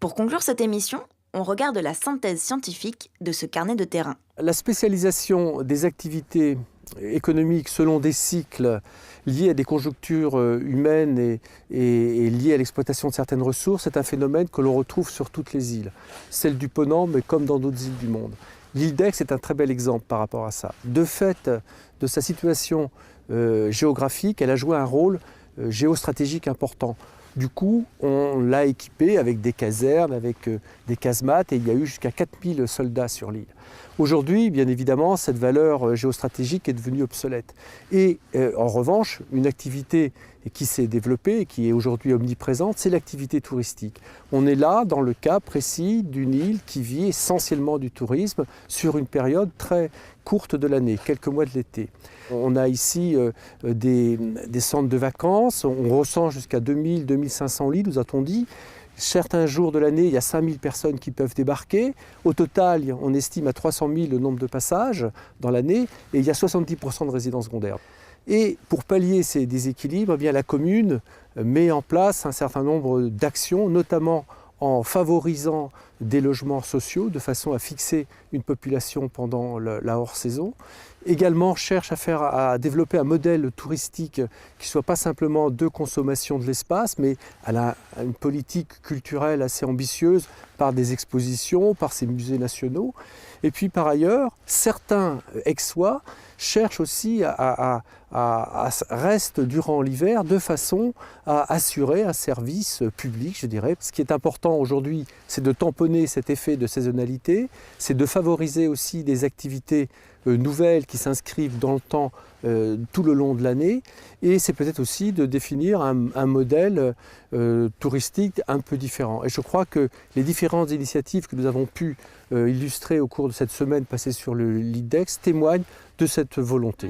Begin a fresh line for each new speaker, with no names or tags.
Pour conclure cette émission, on regarde la synthèse scientifique de ce carnet de terrain.
La spécialisation des activités économiques selon des cycles liés à des conjonctures humaines et liés à l'exploitation de certaines ressources est un phénomène que l'on retrouve sur toutes les îles. Celle du Ponant, mais comme dans d'autres îles du monde. L'île d'Aix est un très bel exemple par rapport à ça. De fait de sa situation géographique, elle a joué un rôle géostratégique important. Du coup, on l'a équipée avec des casernes, avec des casemates, et il y a eu jusqu'à 4000 soldats sur l'île. Aujourd'hui, bien évidemment, cette valeur géostratégique est devenue obsolète. Et en revanche, une activité qui s'est développée et qui est aujourd'hui omniprésente, c'est l'activité touristique. On est là dans le cas précis d'une île qui vit essentiellement du tourisme sur une période très courte de l'année, quelques mois de l'été. On a ici des centres de vacances, on ressent jusqu'à 2000-2500 lits, nous a-t-on dit. Certains jours de l'année, il y a 5000 personnes qui peuvent débarquer. Au total, on estime à 300 000 le nombre de passages dans l'année et il y a 70% de résidents secondaires. Et pour pallier ces déséquilibres, eh bien, la commune met en place un certain nombre d'actions, notamment en favorisant des logements sociaux de façon à fixer une population pendant la hors-saison. Également cherche à développer un modèle touristique qui ne soit pas simplement de consommation de l'espace, mais elle a une politique culturelle assez ambitieuse par des expositions, par ses musées nationaux. Et puis par ailleurs, certains Aixois cherchent aussi à rester durant l'hiver de façon à assurer un service public, je dirais. Ce qui est important aujourd'hui, c'est de tamponner cet effet de saisonnalité, c'est de favoriser aussi des activités nouvelles qui s'inscrivent dans le temps tout le long de l'année, et c'est peut-être aussi de définir un modèle touristique un peu différent. Et je crois que les différentes initiatives que nous avons pu illustrer au cours de cette semaine passée sur l'île d'Aix témoignent de cette volonté.